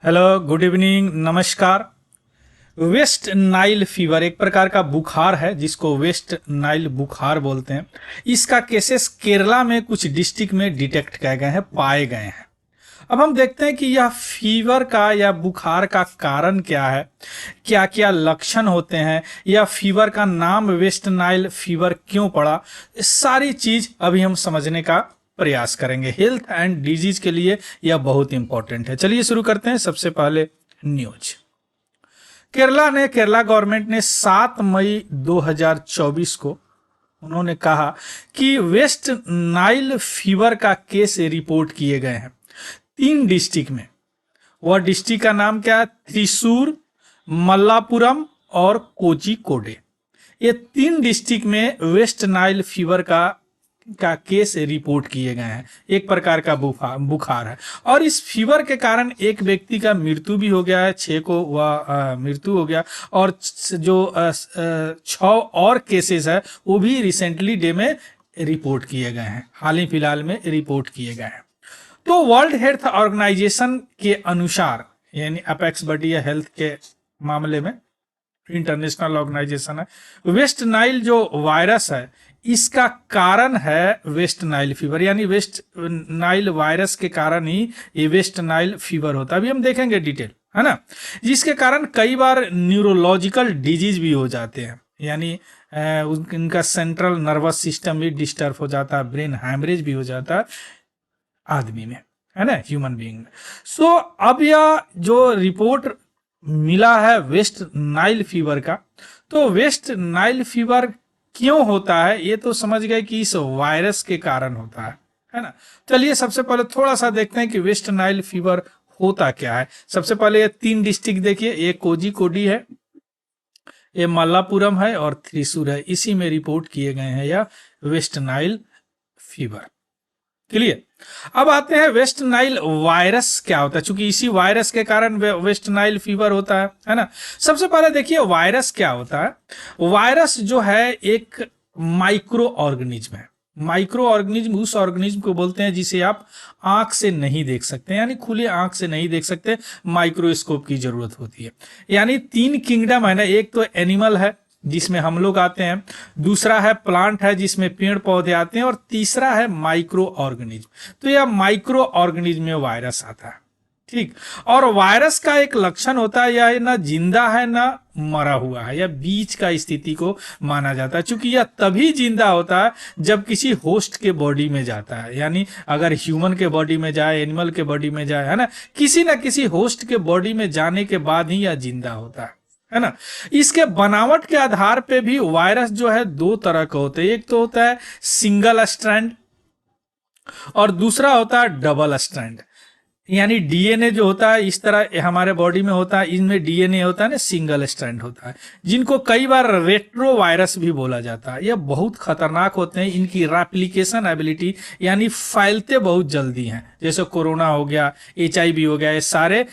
Hello, good evening, नमस्कार। West Nile fever एक प्रकार का बुखार है जिसको वेस्ट नाइल बुखार बोलते हैं। इसका केसेस केरला में कुछ डिस्ट्रिक्ट में डिटेक्ट किए गए हैं, पाए गए हैं। अब हम देखते हैं कि यह फीवर का या बुखार का कारण क्या है, क्या क्या लक्षण होते हैं, या फीवर का नाम वेस्ट नाइल फीवर क्यों पड़ा। ये सारी चीज अभी हम समझने का प्रयास करेंगे। हेल्थ एंड डिजीज के लिए यह बहुत इंपॉर्टेंट है। चलिए शुरू करते हैं। सबसे पहले न्यूज। केरला गवर्नमेंट ने 7 मई 2024 को उन्होंने कहा कि वेस्ट नाइल फीवर का केस रिपोर्ट किए गए हैं 3 डिस्ट्रिक्ट में। वह डिस्ट्रिक्ट का नाम क्या है? त्रिशूर, मल्लापुरम और कोझिकोडे। ये 3 डिस्ट्रिक्ट में वेस्ट नाइल फीवर का केस रिपोर्ट किए गए हैं। एक प्रकार का बुखार है और इस फीवर के कारण एक व्यक्ति का मृत्यु भी हो गया है, 6 को वह मृत्यु हो गया। और जो 6 और केसेस है वो भी रिसेंटली डे में रिपोर्ट किए गए हैं, हाल ही फिलहाल में रिपोर्ट किए गए हैं। तो वर्ल्ड हेल्थ ऑर्गेनाइजेशन के अनुसार, यानी अपेक्स बॉडी या हेल्थ के मामले में इंटरनेशनल ऑर्गेनाइजेशन है, वेस्ट नाइल जो वायरस है इसका कारण है वेस्ट नाइल फीवर, यानी वेस्ट नाइल वायरस के कारण ही ये वेस्ट नाइल फीवर होता है। अभी हम देखेंगे डिटेल, है ना, जिसके कारण कई बार न्यूरोलॉजिकल डिजीज भी हो जाते हैं, यानी इनका सेंट्रल नर्वस सिस्टम भी डिस्टर्ब हो जाता है, ब्रेन हैमरेज भी हो जाता है आदमी में, है ना, ह्यूमन बीइंग में। सो अब यह जो रिपोर्ट मिला है वेस्ट नाइल फीवर का, तो वेस्ट नाइल फीवर क्यों होता है ये तो समझ गए कि इस वायरस के कारण होता है ना। चलिए सबसे पहले थोड़ा सा देखते हैं कि वेस्ट नाइल फीवर होता क्या है। सबसे पहले ये 3 डिस्ट्रिक्ट देखिए, ये कोझिकोडी है, ये मल्लापुरम है और त्रिशूर है। इसी में रिपोर्ट किए गए हैं यह वेस्ट नाइल फीवर। क्लियर। अब आते हैं वेस्ट नाइल वायरस क्या होता है, क्योंकि इसी वायरस के कारण वेस्ट नाइल फीवर होता है ना। सबसे पहले देखिए वायरस क्या होता है। वायरस जो है एक माइक्रो ऑर्गेनिज्म है। माइक्रो ऑर्गेनिज्म उस ऑर्गेनिज्म को बोलते हैं जिसे आप आंख से नहीं देख सकते, यानी खुले आंख से नहीं देख सकते, माइक्रोस्कोप की जरूरत होती है। यानी 3 किंगडम है ना, एक तो एनिमल है जिसमें हम लोग आते हैं, दूसरा है प्लांट है जिसमें पेड़ पौधे आते हैं, और तीसरा है माइक्रो ऑर्गेनिज्म। तो यह माइक्रो ऑर्गेनिज्म में वायरस आता है, ठीक। और वायरस का एक लक्षण होता है यह ना जिंदा है ना मरा हुआ है, या बीच का स्थिति को माना जाता है, क्योंकि यह तभी जिंदा होता है जब किसी होस्ट के बॉडी में जाता है। यानी अगर ह्यूमन के बॉडी में जाए, एनिमल के बॉडी में जाए, है ना किसी होस्ट के बॉडी में जाने के बाद ही यह जिंदा होता है ना। इसके बनावट के आधार पे भी वायरस जो है 2 तरह का होते हैं। एक तो होता है सिंगल स्ट्रैंड और दूसरा होता है डबल स्ट्रैंड। यानी डीएनए जो होता है इस तरह हमारे बॉडी में होता है, इनमें डीएनए होता है ना, सिंगल स्ट्रैंड होता है, जिनको कई बार रेट्रो वायरस भी बोला जाता है। ये बहुत खतरनाक होते हैं, इनकी रेप्लिकेशन एबिलिटी यानी फैलते बहुत जल्दी हैं, जैसे कोरोना हो गया, HIV हो गया, ये सारे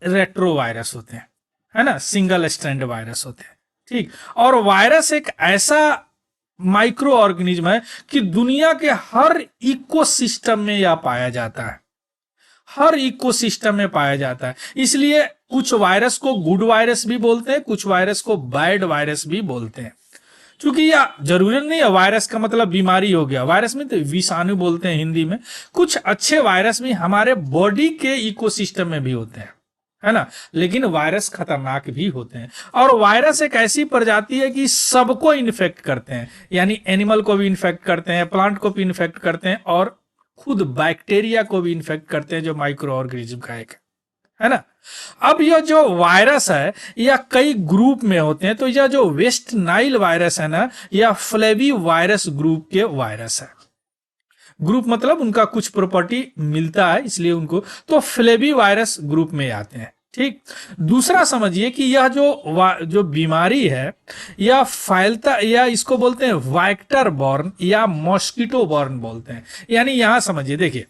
रेट्रो वायरस होते हैं, है ना, सिंगल स्ट्रैंड वायरस होते हैं, ठीक। और वायरस एक ऐसा माइक्रो ऑर्गेनिज्म है कि दुनिया के हर इकोसिस्टम में यह पाया जाता है, हर इकोसिस्टम में पाया जाता है। इसलिए कुछ वायरस को गुड वायरस भी बोलते हैं, कुछ वायरस को बैड वायरस भी बोलते हैं, क्योंकि यह जरूरी नहीं है वायरस का मतलब बीमारी हो गया। वायरस में तो विषाणु बोलते हैं हिंदी में। कुछ अच्छे वायरस भी हमारे बॉडी के इकोसिस्टम में भी होते हैं, है ना, लेकिन वायरस खतरनाक भी होते हैं। और वायरस एक ऐसी प्रजाति है कि सबको इन्फेक्ट करते हैं, यानी एनिमल को भी इन्फेक्ट करते हैं, प्लांट को भी इन्फेक्ट करते हैं, और खुद बैक्टीरिया को भी इन्फेक्ट करते हैं, जो माइक्रो ऑर्गेनिज्म का एक है ना। अब यह जो वायरस है यह कई ग्रुप में होते हैं। तो यह जो वेस्ट नाइल वायरस है ना, यह फ्लेवी वायरस ग्रुप के वायरस है। ग्रुप मतलब उनका कुछ प्रॉपर्टी मिलता है, इसलिए उनको तो फ्लेवी वायरस ग्रुप में आते हैं, ठीक। दूसरा समझिए कि यह जो बीमारी है यह फैलता, या इसको बोलते हैं वेक्टर बॉर्न या मॉस्किटो बॉर्न बोलते हैं। यानी यहां समझिए, देखिए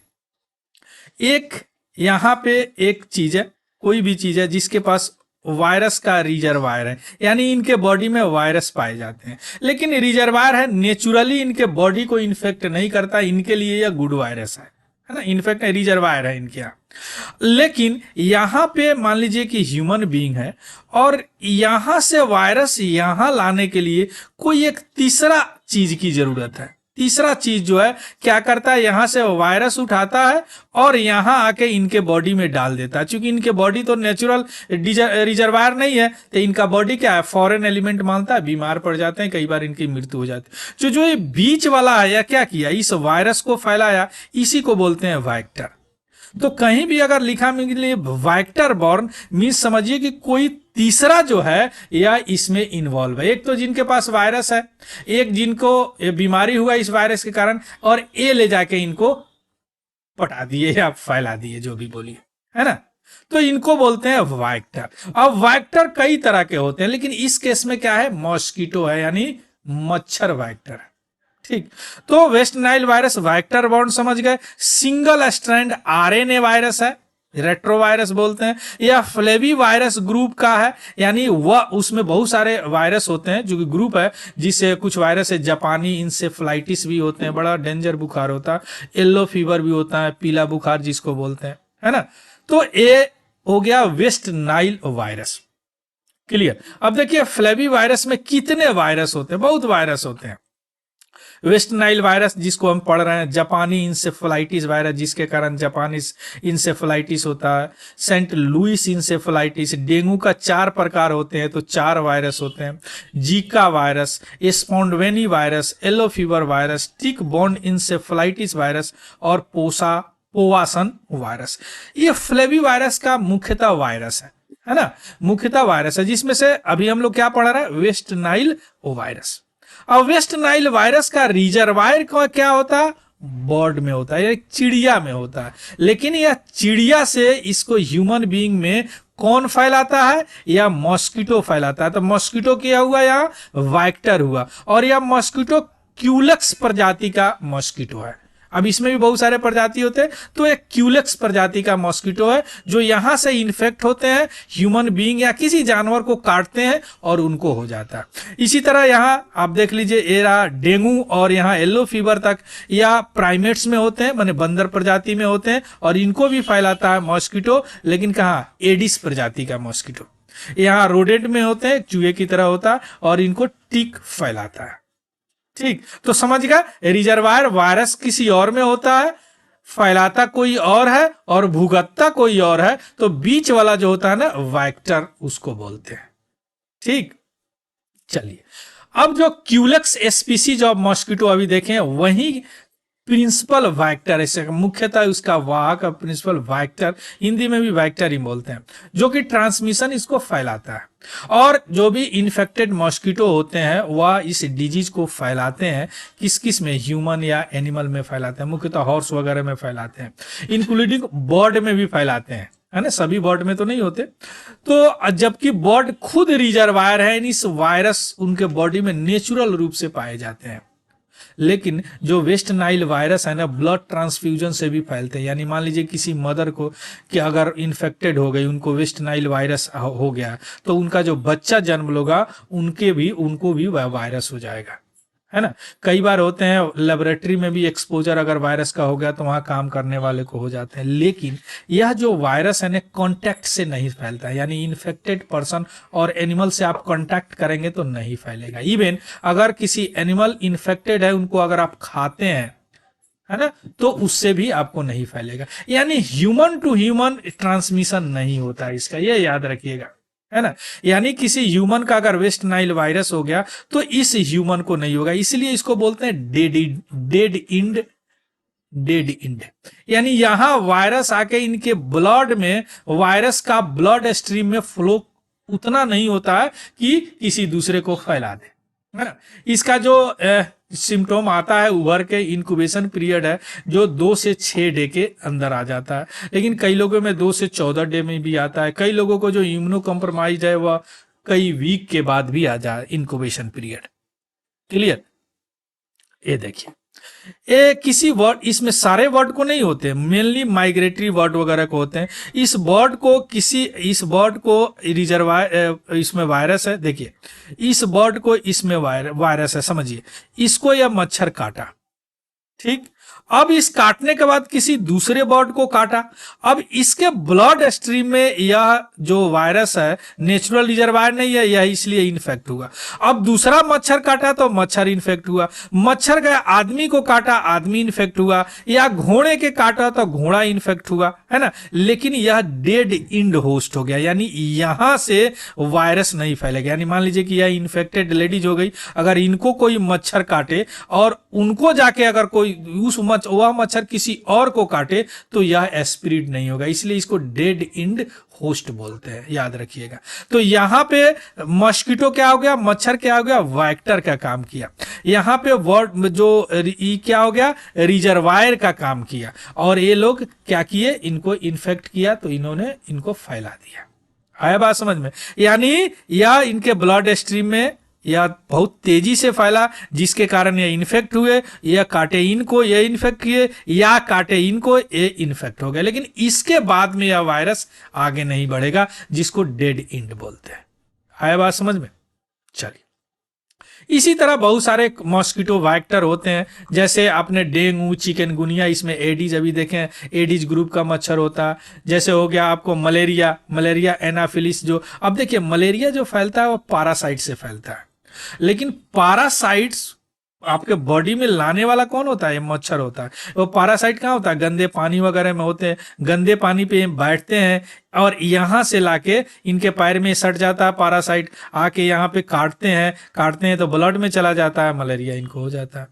एक यहां पे एक चीज है, कोई भी चीज है जिसके पास वायरस का रिजर्वायर है, यानी इनके बॉडी में वायरस पाए जाते हैं, लेकिन रिजर्वायर है, नेचुरली इनके बॉडी को इन्फेक्ट नहीं करता, इनके लिए यह गुड वायरस है ना, इन्फेक्ट रिजर्वायर है इनके यहाँ, लेकिन यहाँ पे मान लीजिए कि ह्यूमन बीइंग है और यहाँ से वायरस यहाँ लाने के लिए कोई एक तीसरा चीज की जरूरत है। तीसरा चीज जो है क्या करता है, यहाँ से वायरस उठाता है और यहाँ आके इनके बॉडी में डाल देता है। क्योंकि इनके बॉडी तो नेचुरल रिजर्वायर नहीं है, तो इनका बॉडी क्या है, फॉरेन एलिमेंट मानता है, बीमार पड़ जाते हैं, कई बार इनकी मृत्यु हो जाती है। जो ये बीच वाला आया क्या किया, इस वायरस को फैलाया, इसी को बोलते हैं वेक्टर। तो कहीं भी अगर लिखा मिले वेक्टर बॉर्न मीन्स समझिए कि कोई तीसरा जो है या इसमें इन्वॉल्व है। एक तो जिनके पास वायरस है, एक जिनको बीमारी हुआ इस वायरस के कारण, और ये ले जाके इनको पटा दिए या फैला दिए, जो भी बोलिए, है ना। तो इनको बोलते हैं वेक्टर। अब वेक्टर कई तरह के होते हैं, लेकिन इस केस में क्या है, मॉस्किटो है, यानी मच्छर वेक्टर है। ठीक, तो West Nile virus vector borne समझ गए। सिंगल स्ट्रैंड आरएनए वायरस है, रेट्रोवायरस बोलते हैं, या फ्लेवी वायरस ग्रुप का है, यानी वह उसमें बहुत सारे वायरस होते हैं जो कि ग्रुप है, जिससे कुछ वायरस है, जापानी इंसेफ्लाइटिस भी होते हैं, बड़ा डेंजर बुखार होता है, येलो फीवर भी होता है, पीला बुखार जिसको बोलते हैं, है ना। तो ये हो गया वेस्ट नाइल वायरस, क्लियर। अब देखिए फ्लेवी वायरस में कितने वायरस होते हैं, बहुत वायरस होते हैं। वेस्ट नाइल वायरस जिसको हम पढ़ रहे हैं, जापानी इंसेफ्लाइटिस वायरस जिसके कारण जापानी इंसेफ्लाइटिस होता है, सेंट लुइस इंसेफ्लाइटिस, डेंगू का 4 प्रकार होते हैं तो 4 वायरस होते हैं, Zika virus, Spondweni virus, yellow fever virus, tick borne encephalitis virus और पोवासन वायरस। ये फ्लेवी वायरस का मुख्यतः वायरस है ना, मुख्यतः वायरस है, जिसमें से अभी हम लोग क्या पढ़ रहे हैं, वेस्ट नाइल वायरस। अब वेस्ट नाइल वायरस का रिजर्वायर क्या होता है, बर्ड में होता है, चिड़िया में होता है। लेकिन यह चिड़िया से इसको ह्यूमन बीइंग में कौन फैलाता है, या मॉस्किटो फैलाता है। तो मॉस्किटो क्या हुआ, यहाँ वेक्टर हुआ, और यह मॉस्किटो क्यूलेक्स प्रजाति का मॉस्किटो है। अब इसमें भी बहुत सारे प्रजाति होते हैं, तो एक क्यूलेक्स प्रजाति का मॉस्किटो है जो यहां से इन्फेक्ट होते हैं, ह्यूमन बीइंग या किसी जानवर को काटते हैं और उनको हो जाता है। इसी तरह यहां आप देख लीजिए, ये रहा डेंगू, और यहाँ येलो फीवर तक या प्राइमेट्स में होते हैं, माने बंदर प्रजाति में होते हैं, और इनको भी फैलाता है मॉस्किटो, लेकिन कहाँ, एडिस प्रजाति का मॉस्किटो। यहाँ रोडेंट में होते हैं, चूहे की तरह होता है, और इनको टिक फैलाता है। ठीक, तो समझ गया, रिजर्वायर वायरस किसी और में होता है, फैलाता कोई और है और भुगतता कोई और है, तो बीच वाला जो होता है ना वेक्टर, उसको बोलते हैं। ठीक, चलिए अब जो क्यूलेक्स स्पीसीज ऑफ मॉस्किटो अभी देखें, वही प्रिंसिपल वेक्टर, ऐसे मुख्यतः उसका वाहक प्रिंसिपल वेक्टर, हिंदी में भी वेक्टर ही बोलते हैं, जो कि ट्रांसमिशन इसको फैलाता है। और जो भी इन्फेक्टेड मॉस्किटो होते हैं वह इस डिजीज को फैलाते हैं, किस किस में, ह्यूमन या एनिमल में फैलाते हैं, मुख्यतः हॉर्स वगैरह में फैलाते हैं, इंक्लूडिंग बर्ड में भी फैलाते हैं, है ना, सभी बर्ड में तो नहीं होते। तो जबकि बर्ड खुद रिजर्वायर है, इस वायरस उनके बॉडी में नेचुरल रूप से पाए जाते हैं। लेकिन जो वेस्ट नाइल वायरस है ना, ब्लड ट्रांसफ्यूजन से भी फैलते हैं। यानी मान लीजिए किसी मदर को कि अगर इन्फेक्टेड हो गई, उनको वेस्ट नाइल वायरस हो गया, तो उनका जो बच्चा जन्म लेगा उनको भी वायरस हो जाएगा, है ना। कई बार होते हैं लेबोरेटरी में भी एक्सपोजर अगर वायरस का हो गया तो वहां काम करने वाले को हो जाते हैं। लेकिन यह जो वायरस है ना, कांटेक्ट से नहीं फैलता है, यानी इन्फेक्टेड पर्सन और एनिमल से आप कांटेक्ट करेंगे तो नहीं फैलेगा। इवन अगर किसी एनिमल इन्फेक्टेड है, उनको अगर आप खाते हैं, है ना, तो उससे भी आपको नहीं फैलेगा। यानी ह्यूमन टू ह्यूमन ट्रांसमिशन नहीं होता है इसका, ये याद रखिएगा, है ना। यानी किसी ह्यूमन का अगर वेस्ट नाइल वायरस हो गया तो इस ह्यूमन को नहीं होगा, इसलिए इसको बोलते हैं डेड इंड। यानी यहां वायरस आके इनके ब्लड में, वायरस का ब्लड स्ट्रीम में फ्लो उतना नहीं होता है कि किसी दूसरे को फैला दे, है ना। इसका जो सिम्टोम आता है उभर के, इंक्यूबेशन पीरियड है जो 2 से 6 डे के अंदर आ जाता है, लेकिन कई लोगों में 2 से 14 डे में भी आता है। कई लोगों को जो इम्यूनो कॉम्प्रोमाइज है वह कई वीक के बाद भी आ जाए इंक्यूबेशन पीरियड, क्लियर। ये देखिए, ये किसी वर्ड, इसमें सारे वर्ड को नहीं होते, मेनली माइग्रेटरी वर्ड वगैरह को होते हैं। इस बर्ड को रिजर्वायर, इसमें वायरस है, देखिए इस बर्ड को इसमें वायरस है, समझिए, इसको यह मच्छर काटा, ठीक, अब इस काटने के बाद किसी दूसरे बर्ड को काटा, अब इसके ब्लड स्ट्रीम में यह जो वायरस है नेचुरल रिजर्वायर नहीं है, यह इसलिए इन्फेक्ट हुआ। अब दूसरा मच्छर काटा तो मच्छर इन्फेक्ट हुआ, मच्छर गया आदमी को काटा, आदमी इन्फेक्ट हुआ, या घोड़े के काटा तो घोड़ा इन्फेक्ट हुआ, है ना। लेकिन यह डेड इंड होस्ट हो गया, यानी यहां से वायरस नहीं फैलेगा। यानी मान लीजिए कि यह इन्फेक्टेड लेडीज हो गई, अगर इनको कोई मच्छर काटे और उनको जाके अगर कोई वह मच्छर किसी और को काटे तो यह स्प्रेड नहीं होगा, इसलिए इसको डेड इंड होस्ट बोलते हैं, याद रखिएगा। तो यहां पे मस्कीटो क्या हो गया, मच्छर क्या हो गया, वेक्टर का काम किया। यहां पे वर्ड जो क्या हो गया, रिजर्वायर का काम किया, और ये लोग क्या किए, इनको इन्फेक्ट किया तो इन्होंने इनको फैला दिया। आया बात समझ में। यानी यह इनके ब्लड स्ट्रीम में यह बहुत तेजी से फैला, जिसके कारण ये इन्फेक्ट हुए, या काटे इनको ये इन्फेक्ट किए, या काटे इनको ये इन्फेक्ट हो गए। लेकिन इसके बाद में यह वायरस आगे नहीं बढ़ेगा, जिसको डेड इंड बोलते हैं। आया बात समझ में। चलिए, इसी तरह बहुत सारे मॉस्किटो वेक्टर होते हैं, जैसे आपने डेंगू, चिकनगुनिया, इसमें एडिज अभी देखें, एडिज ग्रुप का मच्छर होता है। जैसे हो गया आपको मलेरिया एनाफिलिस। जो अब देखिए मलेरिया जो फैलता है वो पैरासाइट से फैलता है, लेकिन पैरासाइट्स आपके बॉडी में लाने वाला कौन होता है, ये मच्छर होता है। वो पैरासाइट कहाँ होता है, गंदे पानी वगैरह में होते हैं, गंदे पानी पे बैठते हैं और यहां से लाके इनके पैर में सट जाता है पैरासाइट, आके यहाँ पे काटते हैं तो ब्लड में चला जाता है, मलेरिया इनको हो जाता है।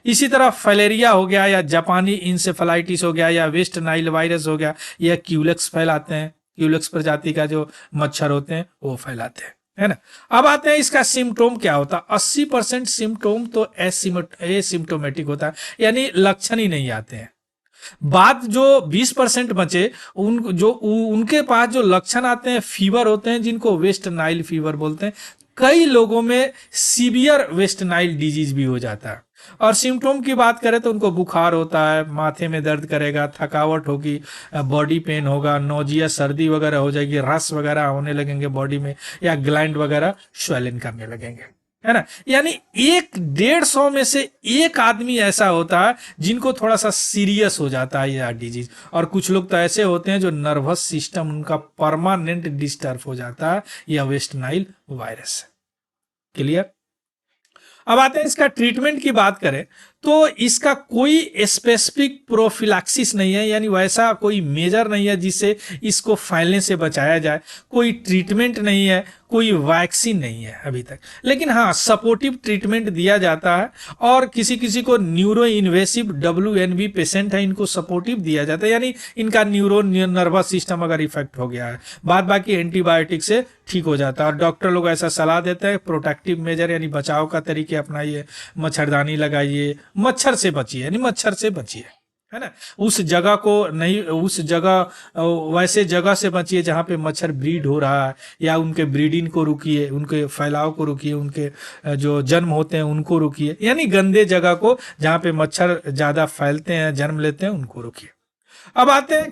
इसी तरह फैलेरिया हो गया, या जापानी इंसेफेलाइटिस हो गया, या वेस्ट नाइल वायरस हो गया, या क्यूलेक्स फैलाते हैं, क्यूलेक्स प्रजाति का जो मच्छर होते हैं वो फैलाते हैं, है ना। अब आते हैं इसका सिम्टोम क्या होता है। 80% सिम्टोम तो एसिम्टोमेटिक होता है, यानी लक्षण ही नहीं आते हैं। बात जो 20% बचे उनके पास जो लक्षण आते हैं, फीवर होते हैं, जिनको वेस्ट नाइल फीवर बोलते हैं। कई लोगों में सीवियर वेस्ट नाइल डिजीज भी हो जाता है। और सिम्टोम की बात करें तो उनको बुखार होता है, माथे में दर्द करेगा, थकावट होगी, बॉडी पेन होगा, नोजिया, सर्दी वगैरह हो जाएगी, रस वगैरह होने लगेंगे बॉडी में, या ग्लैंड वगैरह स्वेलिंग करने लगेंगे, है ना। यानी 150 में से एक आदमी ऐसा होता है जिनको थोड़ा सा सीरियस हो जाता है यह डिजीज। और कुछ लोग तो ऐसे होते हैं जो नर्वस सिस्टम उनका परमानेंट डिस्टर्ब हो जाता है, यह वेस्ट नाइल वायरस। क्लियर। अब आते हैं इसका ट्रीटमेंट की बात करें तो इसका कोई स्पेसिफिक प्रोफिलैक्सिस नहीं है, यानी वैसा कोई मेजर नहीं है जिससे इसको फैलने से बचाया जाए। कोई ट्रीटमेंट नहीं है, कोई वैक्सीन नहीं है अभी तक। लेकिन हाँ, सपोर्टिव ट्रीटमेंट दिया जाता है, और किसी किसी को न्यूरो इन्वेसिव WNV पेशेंट है, इनको सपोर्टिव दिया जाता है, यानी इनका न्यूरो नर्वस सिस्टम अगर इफेक्ट हो गया है, बाद बाकी एंटीबायोटिक से ठीक हो जाता है। और डॉक्टर लोग ऐसा सलाह देते हैं, प्रोटेक्टिव मेजर यानी बचाव का तरीके अपनाइए, मच्छरदानी लगाइए, मच्छर से बचिए, यानी मच्छर से बचिए, है ना। उस जगह को नहीं, उस जगह वैसे जगह से बचिए जहां पे मच्छर ब्रीड हो रहा है, या उनके ब्रीडिंग को रुकिए, उनके फैलाव को रुकिए, उनके जो जन्म होते हैं उनको रुकिए, यानी गंदे जगह को जहां पे मच्छर ज्यादा फैलते हैं, जन्म लेते हैं, उनको रुकिए। अब आते हैं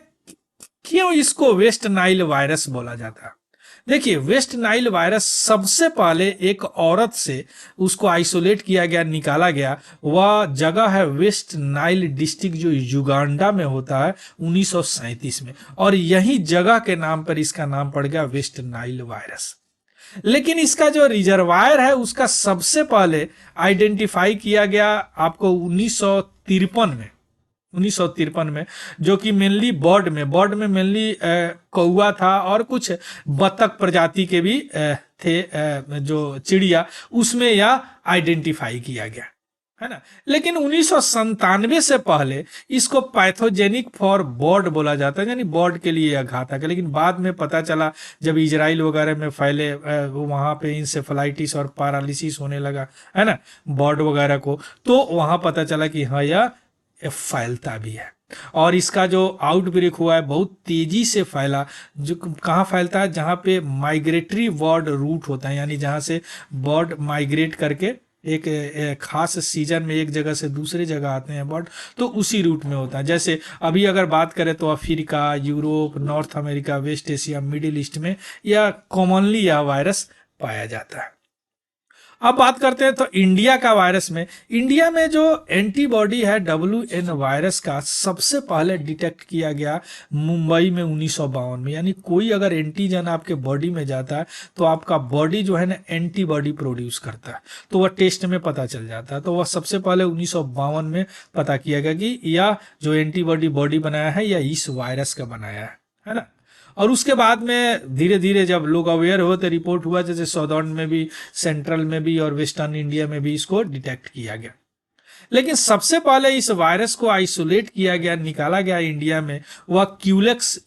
क्यों इसको वेस्ट नाइल वायरस बोला जाता है। देखिए, वेस्ट नाइल वायरस सबसे पहले एक औरत से उसको आइसोलेट किया गया, निकाला गया। वह जगह है वेस्ट नाइल डिस्ट्रिक्ट, जो युगांडा में होता है, 1937 में, और यही जगह के नाम पर इसका नाम पड़ गया वेस्ट नाइल वायरस। लेकिन इसका जो रिजर्वायर है उसका सबसे पहले आइडेंटिफाई किया गया आपको 1953 में, जो कि मेनली बर्ड में मेनली कौवा था, और कुछ बतख प्रजाति के भी थे, जो चिड़िया, उसमें यह आइडेंटिफाई किया गया, है ना। लेकिन 1997 से पहले इसको पैथोजेनिक फॉर बर्ड बोला जाता है, यानी बर्ड के लिए यह घातक है। लेकिन बाद में पता चला, जब इजराइल वगैरह में फैले, वहां पे इंसेफेलाइटिस और पैरालिसिस होने लगा, है ना, बर्ड वगैरह को, तो वहां पता चला कि हाँ, यह फैलता भी है। और इसका जो आउटब्रेक हुआ है बहुत तेजी से फैला। जो कहाँ फैलता है, जहाँ पे माइग्रेटरी बर्ड रूट होता है, यानी जहाँ से बर्ड माइग्रेट करके एक खास सीजन में एक जगह से दूसरे जगह आते हैं बर्ड, तो उसी रूट में होता है। जैसे अभी अगर बात करें तो Africa, Europe, North America, West Asia, Middle East में यह कॉमनली यह वायरस पाया जाता है। अब बात करते हैं तो इंडिया का वायरस में, इंडिया में जो एंटीबॉडी है WN वायरस का सबसे पहले डिटेक्ट किया गया मुंबई में 1952 में। यानी कोई अगर एंटीजन आपके बॉडी में जाता है तो आपका बॉडी जो है ना एंटीबॉडी प्रोड्यूस करता है, तो वह टेस्ट में पता चल जाता है। तो वह सबसे पहले 1952 में पता किया गया कि यह जो एंटीबॉडी बॉडी बनाया है या इस वायरस का बनाया है ना। और उसके बाद में धीरे धीरे जब लोग अवेयर हुए तो रिपोर्ट हुआ, जैसे साउदर्न में भी, सेंट्रल में भी और वेस्टर्न इंडिया में भी इसको डिटेक्ट किया गया। लेकिन सबसे पहले इस वायरस को आइसोलेट किया गया, निकाला गया इंडिया में, वह क्यूलेक्स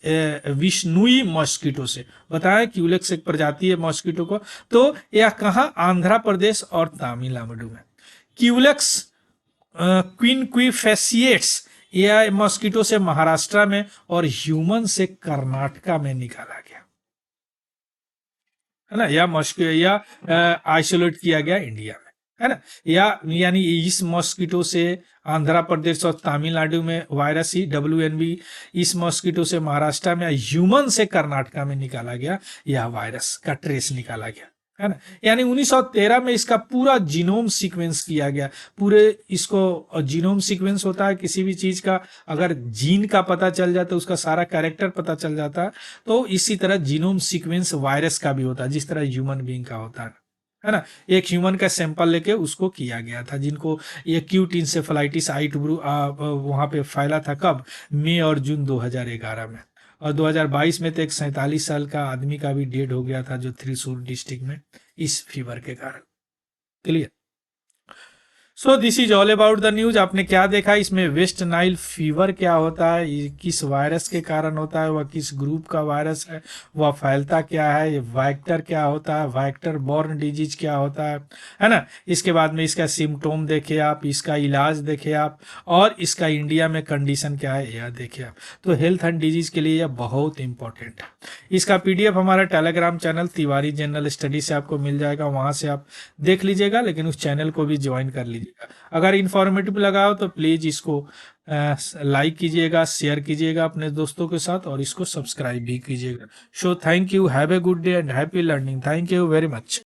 विष्णुई मॉस्किटो से। बताया क्यूलेक्स एक प्रजाति है मॉस्किटो को। तो यह कहाँ, आंध्र प्रदेश और तमिलनाडु में। क्यूलेक्स क्विनक्विफेसिएट्स यह मॉस्किटो से महाराष्ट्र में और ह्यूमन से कर्नाटका में निकाला गया, है ना। या आइसोलेट किया गया इंडिया में, है ना। यानी इस मॉस्किटो से आंध्र प्रदेश और तमिलनाडु में वायरस ही WNV, इस मॉस्किटो से महाराष्ट्र में, ह्यूमन से कर्नाटका में निकाला गया, यह वायरस का ट्रेस निकाला गया, है ना। यानी 1913 में इसका पूरा जीनोम सीक्वेंस किया गया। पूरे इसको जीनोम सीक्वेंस होता है किसी भी चीज का, अगर जीन का पता चल जाता है उसका सारा कैरेक्टर पता चल जाता है। तो इसी तरह जीनोम सीक्वेंस वायरस का भी होता है, जिस तरह ह्यूमन बीइंग का होता है ना। एक ह्यूमन का सैंपल लेके उसको किया गया था, जिनको ये एक्यूट इंसेफेलाइटिस वहां पे फैला था कब, मई और जून 2011 में। और 2022 में तो एक 47 साल का आदमी का भी डेड हो गया था, जो त्रिशूर डिस्ट्रिक्ट में इस फीवर के कारण। Clear. So this is all about the news. आपने क्या देखा इसमें, वेस्ट नाइल फीवर क्या होता है, ये किस वायरस के कारण होता है, वह किस ग्रुप का वायरस है, वह फैलता क्या है, ये वेक्टर क्या होता है, वेक्टर बॉर्न डिजीज क्या होता है ना। इसके बाद में इसका सिम्टोम देखे आप, इसका इलाज देखे आप, और इसका इंडिया में कंडीशन क्या है यह देखे आप। तो हेल्थ एंड डिजीज के लिए यह बहुत इंपॉर्टेंट है। इसका PDF हमारा Telegram channel Tiwari general study से आपको मिल जाएगा, वहां से आप देख लीजिएगा, लेकिन उस चैनल को भी ज्वाइन कर लीजिए। अगर इंफॉर्मेटिव लगा हो तो प्लीज इसको लाइक कीजिएगा, शेयर कीजिएगा अपने दोस्तों के साथ, और इसको सब्सक्राइब भी कीजिएगा। So thank you, have a good day and happy learning. Thank you very much.